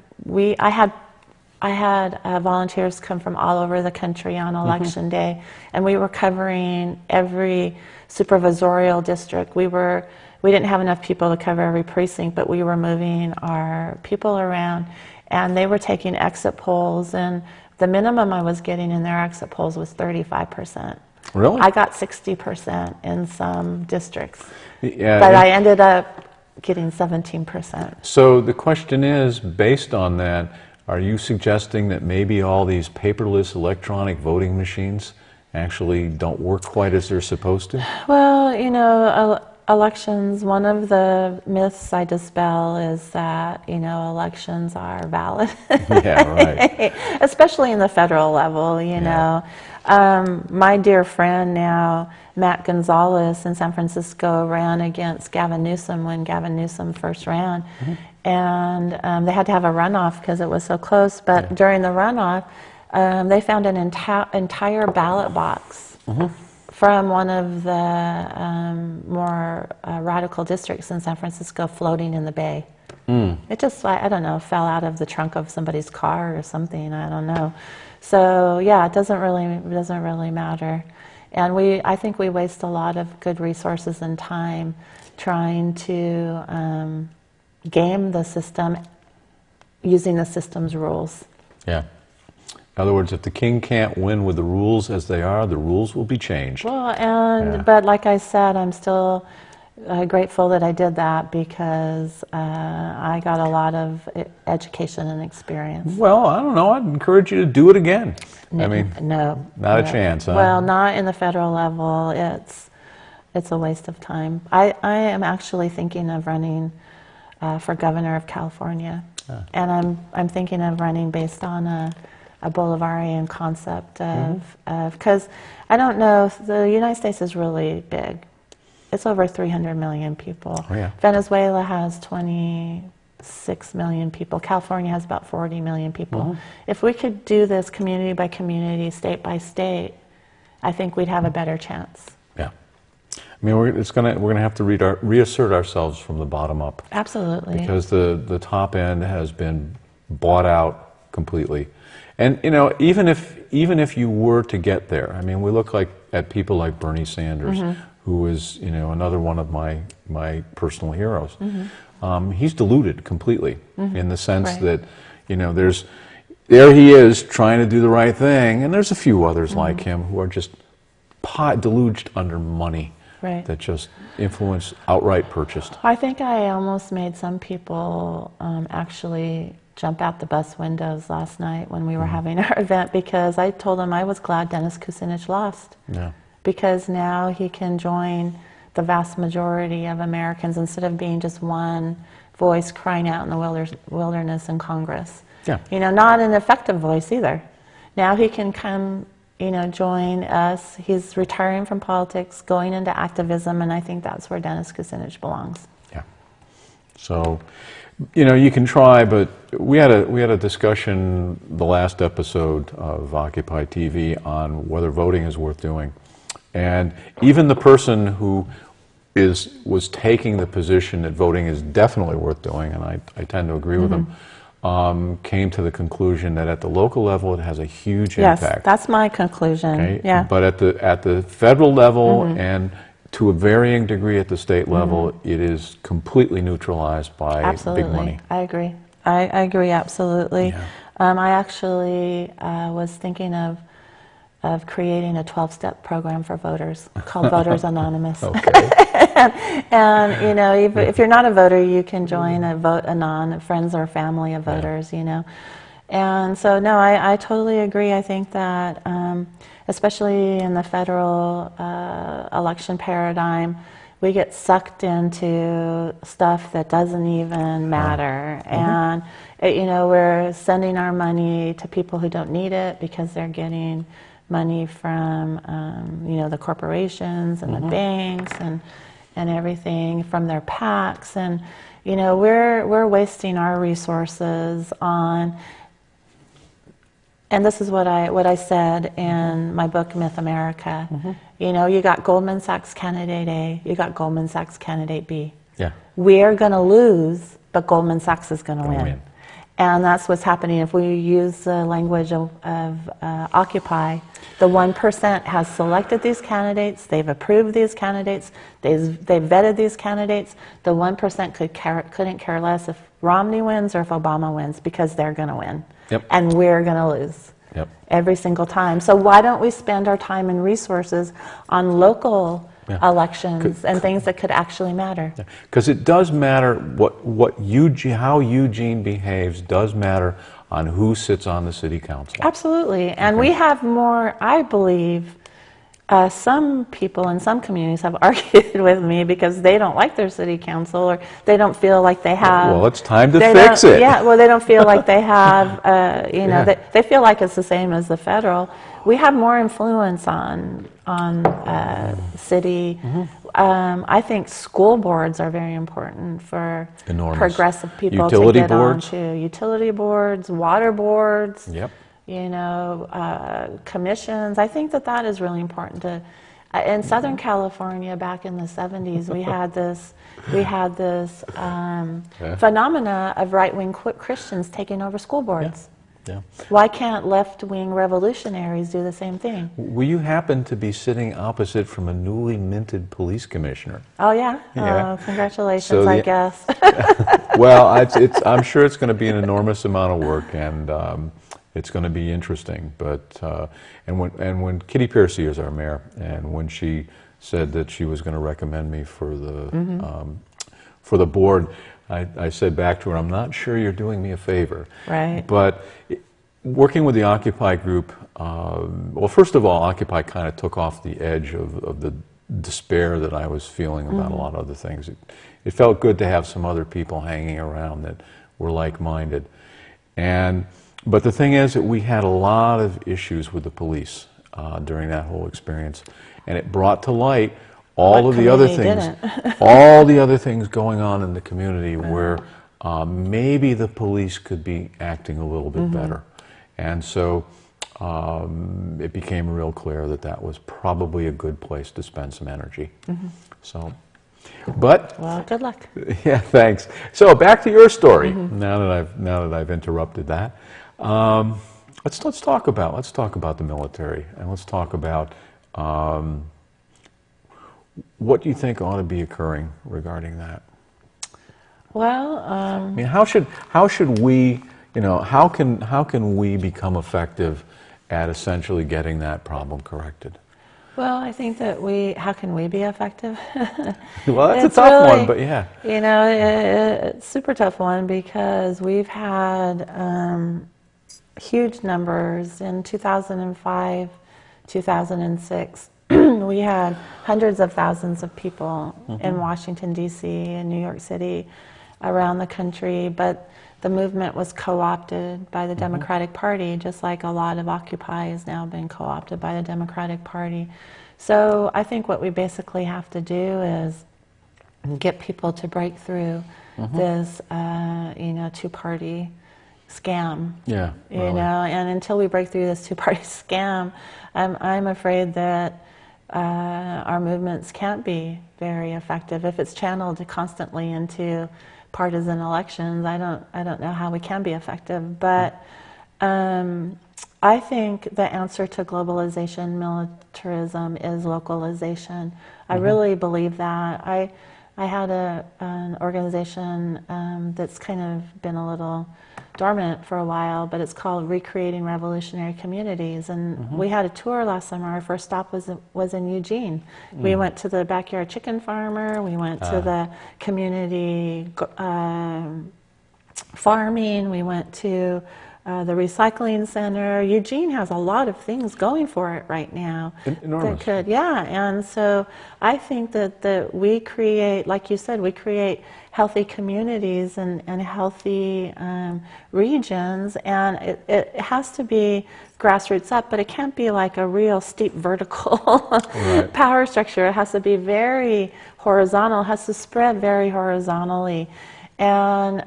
Speaker 3: had volunteers come from all over the country on election day, and we were covering every supervisorial district. We didn't have enough people to cover every precinct, but we were moving our people around, and they were taking exit polls, and the minimum I was getting in their exit polls was 35%.
Speaker 2: Really?
Speaker 3: I got 60% in some districts,
Speaker 2: yeah,
Speaker 3: but I ended up getting 17%.
Speaker 2: So the question is, based on that, are you suggesting that maybe all these paperless electronic voting machines actually don't work quite as they're supposed to?
Speaker 3: Well, elections, one of the myths I dispel is that, elections are valid.
Speaker 2: Yeah, right.
Speaker 3: Especially in the federal level, know. My dear friend now, Matt Gonzalez in San Francisco, ran against Gavin Newsom when Gavin Newsom first ran. And they had to have a runoff because it was so close. But during the runoff, they found an entire ballot box from one of the more radical districts in San Francisco floating in the bay. It just, I don't know, fell out of the trunk of somebody's car or something, I don't know. So yeah, it doesn't really matter. And I think we waste a lot of good resources and time trying to game the system using the system's rules. Yeah.
Speaker 2: In other words, if the king can't win with the rules as they are, the rules will be changed.
Speaker 3: Well, but like I said, I'm still grateful that I did that because I got a lot of education and experience.
Speaker 2: Well, I don't know. I'd encourage you to do it again.
Speaker 3: No,
Speaker 2: not a chance, huh?
Speaker 3: Well, not in the federal level. It's a waste of time. I am actually thinking of running for governor of California, and I'm thinking of running based on a Bolivarian concept of because I don't know, the United States is really big. It's over 300 million people.
Speaker 2: Oh, yeah.
Speaker 3: Venezuela has 26 million people. California has about 40 million people. If we could do this community by community, state by state, I think we'd have a better chance. Yeah.
Speaker 2: I mean, we're gonna have to reassert ourselves from the bottom up.
Speaker 3: Absolutely.
Speaker 2: Because the top end has been bought out completely. And you know, even if you were to get there, I mean, we look at people like Bernie Sanders, who is, you know, another one of my personal heroes. He's deluded completely in the sense that, you know, there he is trying to do the right thing, and there's a few others like him who are just deluged under money that just influence outright purchased.
Speaker 3: I think I almost made some people actually jump out the bus windows last night when we were having our event, because I told them I was glad Dennis Kucinich lost.
Speaker 2: Yeah.
Speaker 3: Because now he can join the vast majority of Americans instead of being just one voice crying out in the wilderness in Congress.
Speaker 2: Yeah.
Speaker 3: You know, not an effective voice either. Now he can come, you know, join us. He's retiring from politics, going into activism, and I think that's where Dennis Kucinich belongs.
Speaker 2: Yeah. So, you know, you can try, but we had a discussion the last episode of Occupy TV on whether voting is worth doing, and even the person who was taking the position that voting is definitely worth doing, and I tend to agree with them, came to the conclusion that at the local level it has a huge impact.
Speaker 3: Yes, that's my conclusion.
Speaker 2: Okay?
Speaker 3: Yeah.
Speaker 2: But at the federal level and to a varying degree at the state level, it is completely neutralized by big money.
Speaker 3: I agree. I agree absolutely.
Speaker 2: Yeah.
Speaker 3: I actually was thinking of creating a 12-step program for voters called Voters Anonymous. and you know, if you're not a voter, you can join a Vote Anon, friends or family of voters, you know. And so, no, I totally agree. I think that, especially in the federal election paradigm, we get sucked into stuff that doesn't even matter. And, you know, we're sending our money to people who don't need it because they're getting money from, you know, the corporations and the banks and everything from their PACs. And, you know, we're wasting our resources on. And this is what I said in my book, Myth America. You know, you got Goldman Sachs candidate A, you got Goldman Sachs candidate B.
Speaker 2: Yeah.
Speaker 3: We're going to lose, but Goldman Sachs is going to win. And that's what's happening. If we use the language of Occupy, the 1% has selected these candidates, they've approved these candidates, they've vetted these candidates. The 1% couldn't care less if Romney wins or if Obama wins, because they're going to win. And we're going to lose every single time. So why don't we spend our time and resources on local elections and things that could actually matter?
Speaker 2: Because it does matter how Eugene behaves does matter on who sits on the city council.
Speaker 3: Absolutely. And we have more, I believe, some people in some communities have argued with me because they don't like their city council, or they don't feel like they have...
Speaker 2: Well, it's time to fix it.
Speaker 3: Yeah, well, they don't feel like they have, you know, they feel like it's the same as the federal. We have more influence on city. I think school boards are very important for progressive people to get onto. Utility boards, water boards. You know, commissions. I think that is really important to. In Southern California, back in the 70s, we had this phenomena of right-wing Christians taking over school boards. Why can't left-wing revolutionaries do the same thing?
Speaker 2: Well, you happen to be sitting opposite from a newly minted police commissioner.
Speaker 3: Oh yeah. Oh, congratulations, I guess.
Speaker 2: Well, I'm sure it's going to be an enormous amount of work, and it's going to be interesting. But and when Kitty Piercy is our mayor, and when she said that she was going to recommend me for the board, I said back to her, I'm not sure you're doing me a favor.
Speaker 3: Right.
Speaker 2: But working with the Occupy group, well, first of all, Occupy kind of took off the edge of the despair that I was feeling about a lot of other things. It felt good to have some other people hanging around that were like-minded. But the thing is that we had a lot of issues with the police during that whole experience, and it brought to light all of the other things, all the other things going on in the community where maybe the police could be acting a little bit better. And so it became real clear that was probably a good place to spend some energy. So, but
Speaker 3: well, good luck.
Speaker 2: Yeah, thanks. So back to your story. Now that I've interrupted that, Let's talk about the military, and let's talk about what do you think ought to be occurring regarding that?
Speaker 3: Well,
Speaker 2: I mean, how should we, how can we become effective at essentially getting that problem corrected?
Speaker 3: well, I think that how can we be effective?
Speaker 2: Well, that's
Speaker 3: It's
Speaker 2: a tough
Speaker 3: really,
Speaker 2: one, but yeah.
Speaker 3: It's a super tough one because we've had huge numbers in 2005, 2006. We had hundreds of thousands of people in Washington, D.C., and New York City, around the country, but the movement was co-opted by the Democratic Party, just like a lot of Occupy has now been co-opted by the Democratic Party. So I think what we basically have to do is get people to break through this, two-party scam.
Speaker 2: Yeah. Really.
Speaker 3: And until we break through this two-party scam, I'm afraid that our movements can't be very effective if it's channeled constantly into partisan elections. I don't know how we can be effective, but I think the answer to globalization, militarism, is localization. I really believe that. I had an organization that's kind of been a little dormant for a while, but it's called Recreating Revolutionary Communities, and we had a tour last summer. Our first stop was in Eugene. We went to the backyard chicken farmer, we went to the community farming, we went to the recycling center. Eugene has a lot of things going for it right now.
Speaker 2: Enormous.
Speaker 3: And so I think that we create, like you said, we create healthy communities and healthy regions, and it has to be grassroots up, but it can't be like a real steep vertical power structure. It has to be very horizontal, it has to spread very horizontally. And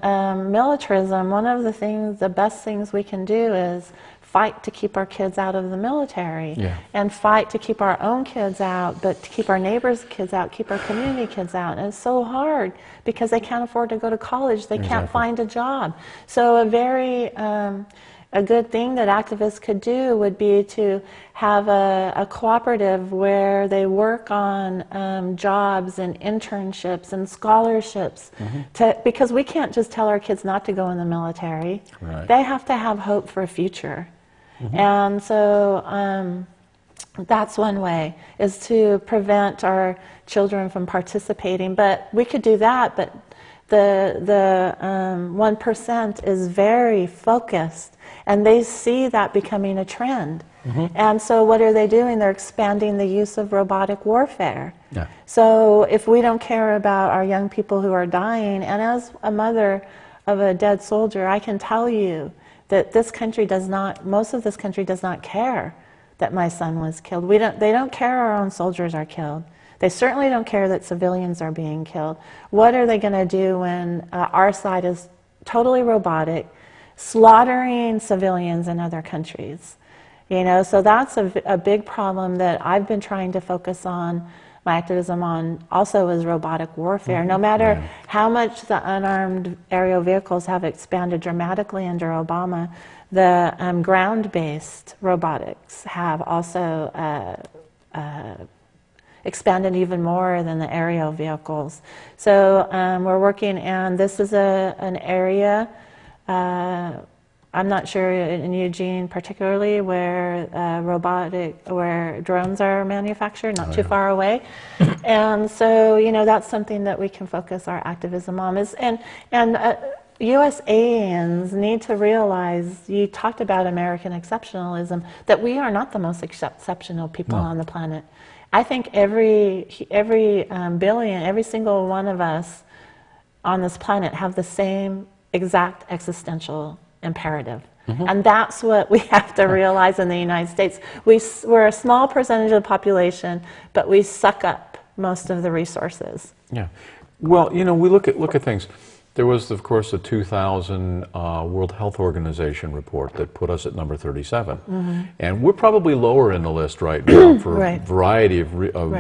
Speaker 3: militarism, one of the best things we can do is fight to keep our kids out of the military, and fight to keep our own kids out, but to keep our neighbors' kids out, keep our community kids out. And it's so hard because they can't afford to go to college, they can't find a job. So a good thing that activists could do would be to have a cooperative where they work on jobs and internships and scholarships, because we can't just tell our kids not to go in the military.
Speaker 2: Right.
Speaker 3: They have to have hope for a future. And so that's one way, is to prevent our children from participating. But we could do that, but the 1% is very focused, and they see that becoming a trend. And so what are they doing? They're expanding the use of robotic warfare. So if we don't care about our young people who are dying, and as a mother of a dead soldier, I can tell you that most of this country does not care that my son was killed. They don't care our own soldiers are killed. They certainly don't care that civilians are being killed. What are they going to do when our side is totally robotic, slaughtering civilians in other countries? So that's a big problem that I've been trying to focus on my activism on, also, is robotic warfare. No matter how much the unarmed aerial vehicles have expanded dramatically under Obama, the ground-based robotics have also expanded even more than the aerial vehicles. So we're working, and this is an area, I'm not sure in Eugene particularly, where where drones are manufactured, not too far away. And so, that's something that we can focus our activism on. And USAians need to realize, you talked about American exceptionalism, that we are not the most exceptional people on the planet. I think every billion, every single one of us on this planet have the same exact existential imperative. And that's what we have to realize in the United States. We're a small percentage of the population, but we suck up most of the resources.
Speaker 2: Yeah. Well, we look at things. There was, of course, the 2000 World Health Organization report that put us at number 37. And we're probably lower in the list right now for a variety of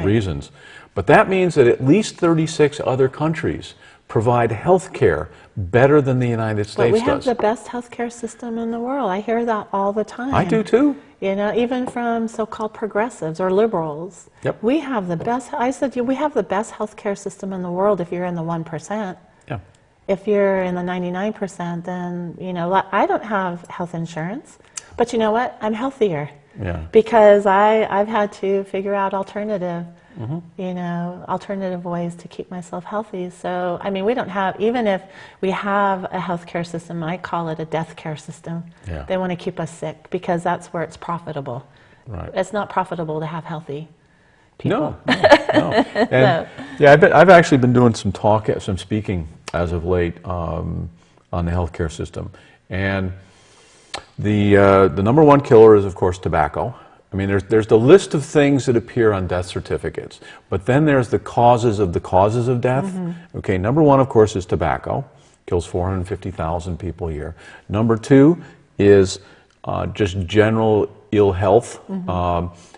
Speaker 2: reasons. But that means that at least 36 other countries provide health care better than the United States
Speaker 3: But we
Speaker 2: does.
Speaker 3: have the best healthcare system in the world. I hear that all the time.
Speaker 2: I do too.
Speaker 3: You know, even from so-called progressives or liberals.
Speaker 2: Yep.
Speaker 3: We have the best, I said, we have the best healthcare system in the world if you're in the 1%.
Speaker 2: Yeah.
Speaker 3: If you're in the 99%, then, you know, I don't have health insurance. But you know what? I'm healthier.
Speaker 2: Yeah.
Speaker 3: Because I've had to figure out alternative, you know, alternative ways to keep myself healthy. So, I mean, we don't have, even if we have a healthcare system, I call it a death care system.
Speaker 2: Yeah.
Speaker 3: They want to keep us sick because that's where it's profitable.
Speaker 2: Right.
Speaker 3: It's not profitable to have healthy people.
Speaker 2: No. And yeah, I've actually been doing some speaking as of late on the healthcare system, and the number one killer is, of course, tobacco. I mean, there's the list of things that appear on death certificates, but then there's the causes of death. Okay, number one, of course, is tobacco. Kills 450,000 people a year. Number two is just general ill health,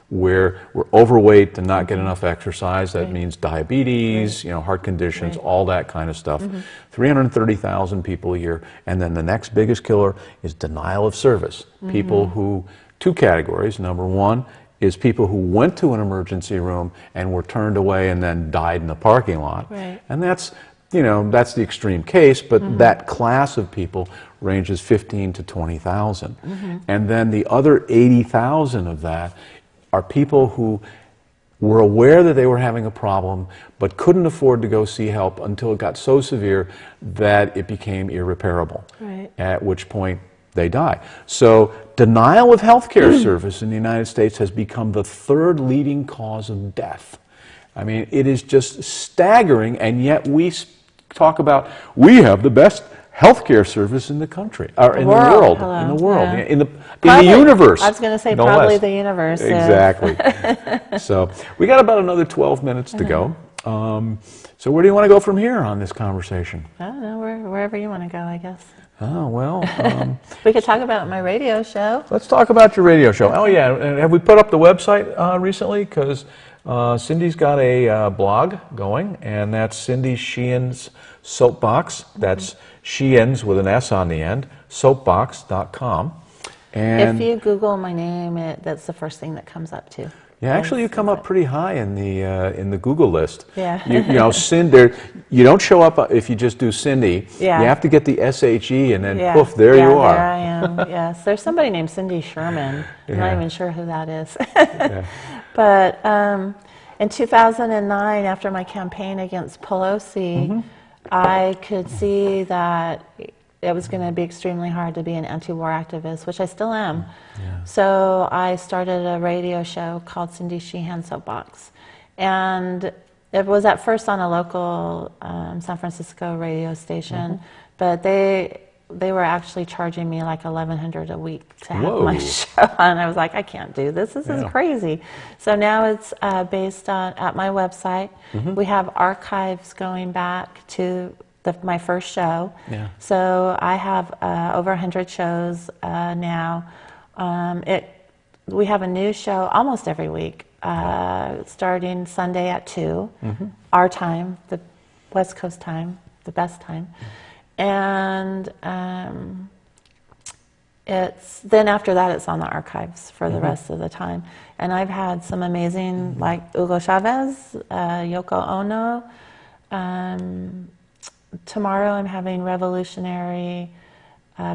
Speaker 2: where we're overweight and not get enough exercise. That means diabetes, you know, heart conditions, all that kind of stuff. 330,000 people a year. And then the next biggest killer is denial of service. People who, two categories. Number one is people who went to an emergency room and were turned away and then died in the parking lot.
Speaker 3: Right.
Speaker 2: And that's, you know, that's the extreme case, but that class of people ranges 15 to 20,000. And then the other 80,000 of that are people who were aware that they were having a problem, but couldn't afford to go see help until it got so severe that it became irreparable, at which point they die. So denial of health care service in the United States has become the third leading cause of death. I mean, it is just staggering, and yet we talk about, we have the best healthcare service in the country, or in the world, in the universe.
Speaker 3: I was going to say
Speaker 2: no
Speaker 3: probably
Speaker 2: less.
Speaker 3: the universe.
Speaker 2: Exactly. So we got about another 12 minutes to go. So where do you want to go from here on this conversation?
Speaker 3: I don't know, wherever you want to go, I guess.
Speaker 2: Oh, well.
Speaker 3: We could talk about my radio show.
Speaker 2: Let's talk about your radio show. Oh, yeah. And have we put up the website recently? Because Cindy's got a blog going, and that's Cindy Sheehan's Soapbox. That's Sheehan's with an S on the end, soapbox.com. And
Speaker 3: if you Google my name, that's the first thing that comes up too.
Speaker 2: yeah, actually, you come up pretty high in the Google list.
Speaker 3: Yeah.
Speaker 2: You know, you don't show up if you just do Cindy.
Speaker 3: Yeah.
Speaker 2: You have to get the SHE, and then poof, there you are.
Speaker 3: There I am. Yes, there's somebody named Cindy Sherman. I'm not even sure who that is. But in 2009, after my campaign against Pelosi, I could see that it was going to be extremely hard to be an anti-war activist, which I still am. So I started a radio show called Cindy Sheehan Soapbox. And it was at first on a local San Francisco radio station, but they were actually charging me like $1,100 a week to have my show on. I was like, I can't do this. This is crazy. So now it's based at my website. We have archives going back to my first show. So I have over 100 shows now. We have a new show almost every week, starting Sunday at 2, our time, the West Coast time, the best time. And then after that, it's on the archives for the rest of the time. And I've had some amazing, like Hugo Chavez, Yoko Ono. Tomorrow I'm having revolutionary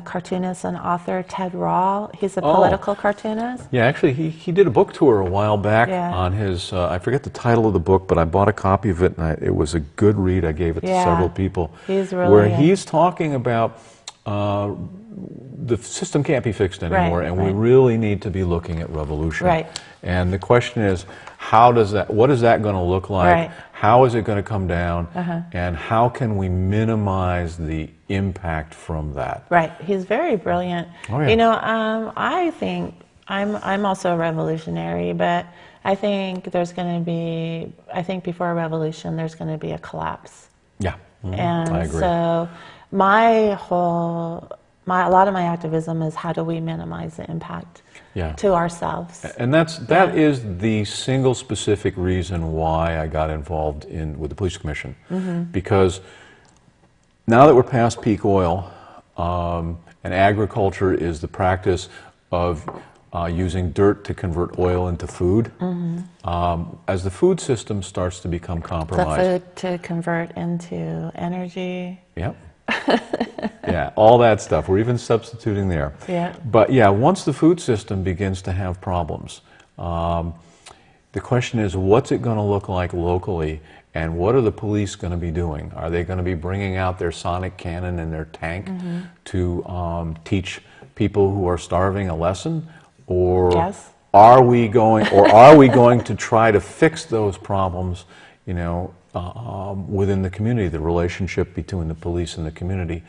Speaker 3: cartoonist and author Ted Rawl. He's a political cartoonist.
Speaker 2: Yeah, actually, he did a book tour a while back on his, I forget the title of the book, but I bought a copy of it, and it was a good read. I gave it to several people.
Speaker 3: He's really
Speaker 2: where he's talking about the system can't be fixed anymore, and we really need to be looking at revolution. And the question is, what is that going to look like? How is it going to come down? And how can we minimize the impact from that?
Speaker 3: He's very brilliant. You know, I think I'm also a revolutionary, but I think there's going to be, before a revolution, there's going to be a collapse. And
Speaker 2: I agree.
Speaker 3: so a lot of my activism is how do we minimize the impact to ourselves.
Speaker 2: And that is the single specific reason why I got involved with the police commission, because now that we're past peak oil, and agriculture is the practice of using dirt to convert oil into food, as the food system starts to become compromised.
Speaker 3: The food to convert into energy.
Speaker 2: Yep. Yeah, all that stuff. We're even substituting there.
Speaker 3: Yeah.
Speaker 2: But yeah, once the food system begins to have problems, the question is, what's it going to look like locally, and what are the police going to be doing? Are they going to be bringing out their sonic cannon and their tank to teach people who are starving a lesson, or
Speaker 3: Yes.
Speaker 2: are we going to try to fix those problems, you know, within the community, the relationship between the police and the community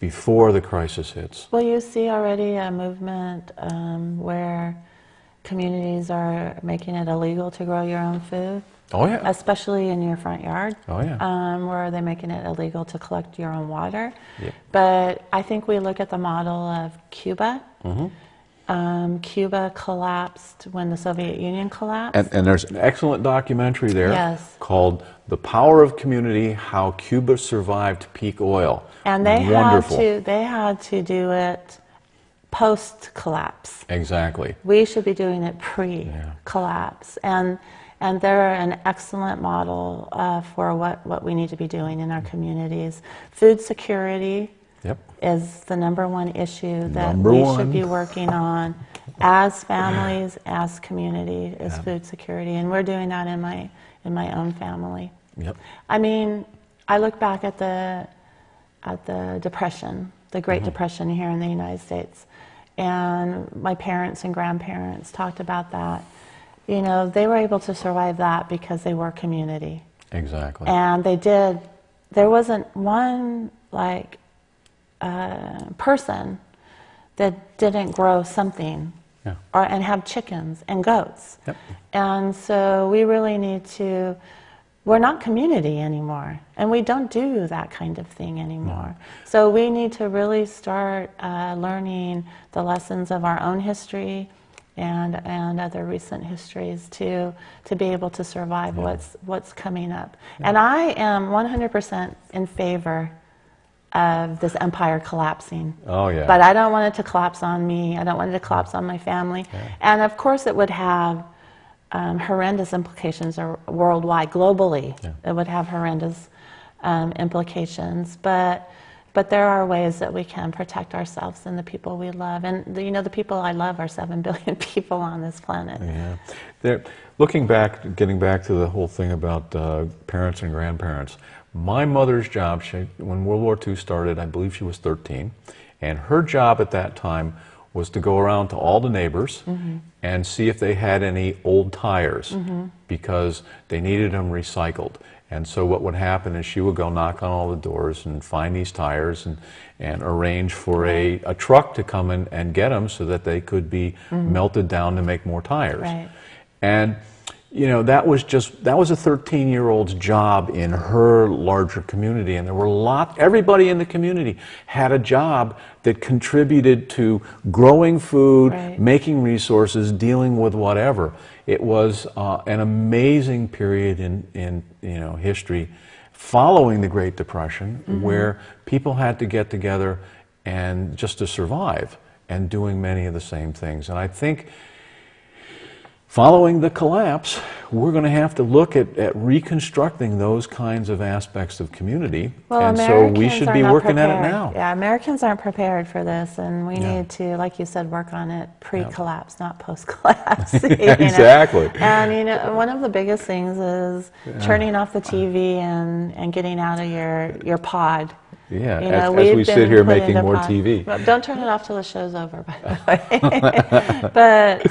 Speaker 2: before the crisis hits?
Speaker 3: Well, you see already a movement where communities are making it illegal to grow your own food.
Speaker 2: Oh yeah.
Speaker 3: Especially in your front yard.
Speaker 2: Oh yeah.
Speaker 3: Where they're making it illegal to collect your own water.
Speaker 2: Yeah.
Speaker 3: But I think we look at the model of Cuba. Cuba collapsed when the Soviet Union collapsed.
Speaker 2: And there's an excellent documentary there
Speaker 3: Yes.
Speaker 2: called The Power of Community, How Cuba Survived Peak Oil.
Speaker 3: And they
Speaker 2: Wonderful.
Speaker 3: had to do it post-collapse.
Speaker 2: Exactly.
Speaker 3: We should be doing it pre-collapse. And they're an excellent model for what we need to be doing in our communities. Food security is the #1 issue that we should be working on as families, as community, is food security. And we're doing that in my own family.
Speaker 2: Yep.
Speaker 3: I mean, I look back at the Depression, the Great Depression here in the United States, and my parents and grandparents talked about that. You know, they were able to survive that because they were community.
Speaker 2: Exactly.
Speaker 3: And they did. There wasn't one person that didn't grow something, and have chickens and goats.
Speaker 2: Yep.
Speaker 3: And so we really need to. We're not community anymore, and we don't do that kind of thing anymore.
Speaker 2: No.
Speaker 3: So we need to really start learning the lessons of our own history and other recent histories to be able to survive what's coming up. And I am 100% in favor of this empire collapsing.
Speaker 2: Oh yeah.
Speaker 3: But I don't want it to collapse on me. I don't want it to collapse on my family.
Speaker 2: Yeah.
Speaker 3: And of course it would have horrendous implications worldwide, globally.
Speaker 2: Yeah.
Speaker 3: It would have horrendous implications. But there are ways that we can protect ourselves and the people we love. And the people I love are 7 billion people on this planet.
Speaker 2: Yeah. Looking back, getting back to the whole thing about parents and grandparents, my mother's job, when World War II started, I believe she was 13, and her job at that time was to go around to all the neighbors and see if they had any old tires, because they needed them recycled. And so what would happen is she would go knock on all the doors and find these tires and arrange for a truck to come in and get them so that they could be melted down to make more tires.
Speaker 3: Right.
Speaker 2: And you know, that was a 13-year-old's job in her larger community, and there were everybody in the community had a job that contributed to growing food, making resources, dealing with whatever. It was an amazing period in history following the Great Depression, where people had to get together and just to survive, and doing many of the same things. And I think following the collapse, we're going to have to look at reconstructing those kinds of aspects of community.
Speaker 3: Well,
Speaker 2: and so we should be working at it now.
Speaker 3: Yeah, Americans aren't prepared for this, and we need to, like you said, work on it pre-collapse, not post-collapse.
Speaker 2: Exactly.
Speaker 3: And one of the biggest things is turning off the TV and getting out of your pod.
Speaker 2: Yeah, as we sit here making more TV.
Speaker 3: Well, don't turn it off till the show's over, by the way. But,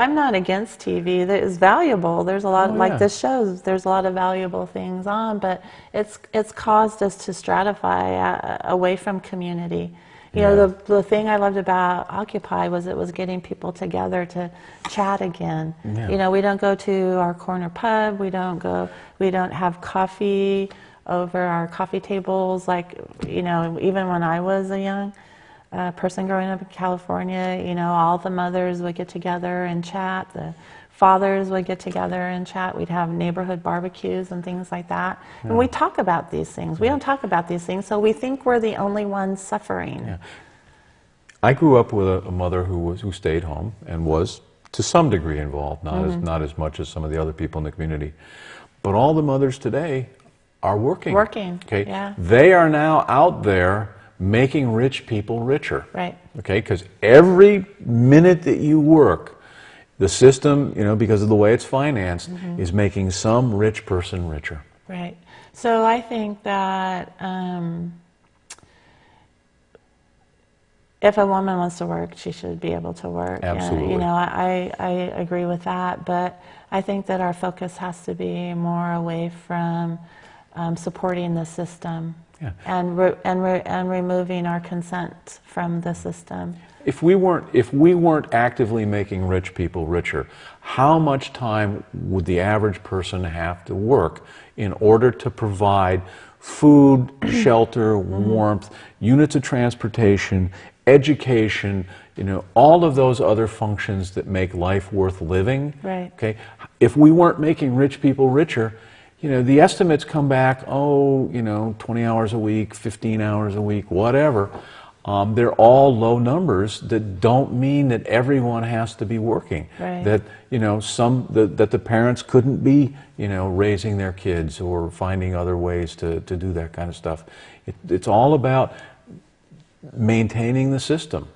Speaker 3: I'm not against TV. It's valuable. There's a lot, this shows, there's a lot of valuable things on, but it's caused us to stratify away from community. The thing I loved about Occupy was it was getting people together to chat again. Yeah. We don't go to our corner pub. We don't have coffee over our coffee tables, even when I was a young person growing up in California, all the mothers would get together and chat. The fathers would get together and chat. We'd have neighborhood barbecues and things like that. And we talk about these things. We don't talk about these things, so we think we're the only ones suffering.
Speaker 2: Yeah. I grew up with a mother who stayed home and was to some degree involved, not as much as some of the other people in the community. But all the mothers today are working.
Speaker 3: Working,
Speaker 2: okay?
Speaker 3: yeah.
Speaker 2: They are now out there making rich people richer.
Speaker 3: Right.
Speaker 2: Okay? Because every minute that you work, the system, you know, because of the way it's financed, is making some rich person richer.
Speaker 3: Right. So I think that if a woman wants to work, she should be able to work.
Speaker 2: Absolutely.
Speaker 3: And, you know, I agree with that, but I think that our focus has to be more away from supporting the system and removing our consent from the system.
Speaker 2: If we weren't actively making rich people richer, how much time would the average person have to work in order to provide food, shelter, warmth, units of transportation, education, you know, all of those other functions that make life worth living?
Speaker 3: Right.
Speaker 2: Okay. If we weren't making rich people richer, you know, the estimates come back, 20 hours a week, 15 hours a week, whatever. They're all low numbers that don't mean that everyone has to be working.
Speaker 3: Right.
Speaker 2: That, you know, that the parents couldn't be, you know, raising their kids or finding other ways to do that kind of stuff. It's all about maintaining the system.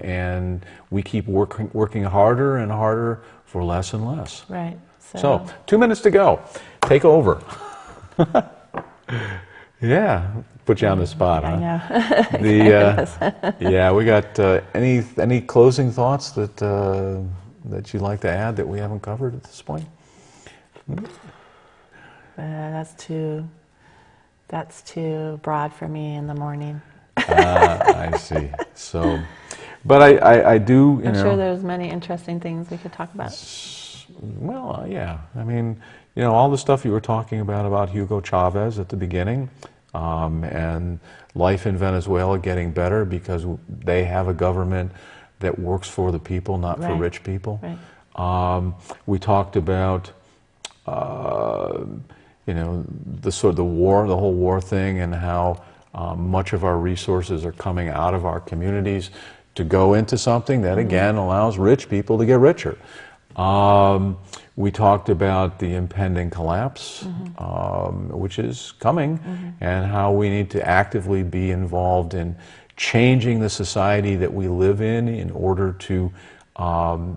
Speaker 2: And we keep working harder and harder for less and less.
Speaker 3: Right.
Speaker 2: So 2 minutes to go. Take over. Yeah, put you on the spot, huh?
Speaker 3: I know.
Speaker 2: Yeah, we got any closing thoughts that you'd like to add that we haven't covered at this point?
Speaker 3: That's too broad for me in the morning.
Speaker 2: I see. So, but I do.
Speaker 3: I'm sure there's many interesting things we could talk about.
Speaker 2: Well, yeah. I mean, you know, all the stuff you were talking about Hugo Chavez at the beginning, and life in Venezuela getting better because they have a government that works for the people, not for rich people.
Speaker 3: Right.
Speaker 2: We talked about, you know, the whole war thing, and how much of our resources are coming out of our communities to go into something that again allows rich people to get richer. We talked about the impending collapse, which is coming, and how we need to actively be involved in changing the society that we live in order to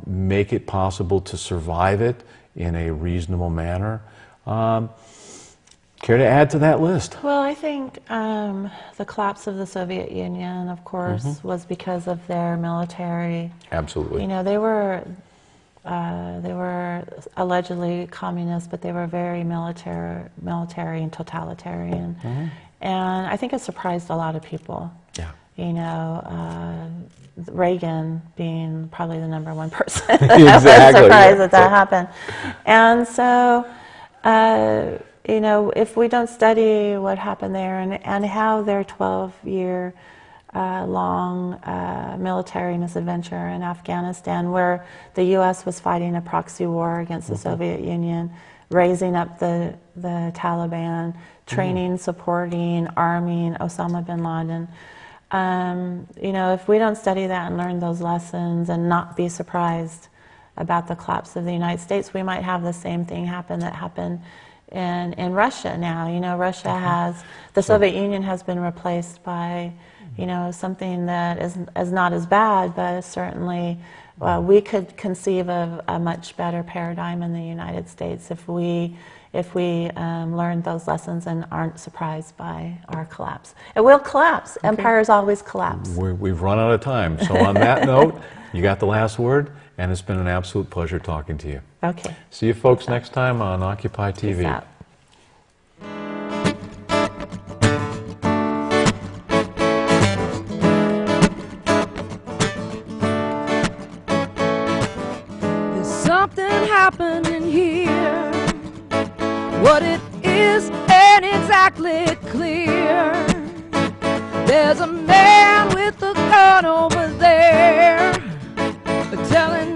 Speaker 2: make it possible to survive it in a reasonable manner. Care to add to that list?
Speaker 3: Well, I think the collapse of the Soviet Union, of course, was because of their military.
Speaker 2: Absolutely.
Speaker 3: You know, they were allegedly communist, but they were very military and totalitarian. And I think it surprised a lot of people.
Speaker 2: Yeah.
Speaker 3: You know, Reagan being probably the #1 person.
Speaker 2: Exactly.
Speaker 3: I was surprised that happened. And so, you know, if we don't study what happened there and how their 12-year long military misadventure in Afghanistan, where the U.S. was fighting a proxy war against the Soviet Union, raising up the Taliban, training, supporting, arming Osama bin Laden. You know, if we don't study that and learn those lessons and not be surprised about the collapse of the United States, we might have the same thing happen that happened in Russia now. You know, Russia has, the Soviet Union has been replaced by, you know, something that is not as bad, but certainly we could conceive of a much better paradigm in the United States if we learn those lessons and aren't surprised by our collapse. It will collapse. Okay. Empires always collapse.
Speaker 2: We've run out of time. So on that note, you got the last word, and it's been an absolute pleasure talking to you.
Speaker 3: Okay.
Speaker 2: See you folks next time on Occupy TV.
Speaker 3: Peace out.
Speaker 1: Something happening here. What it is ain't exactly clear. There's a man with a gun over there telling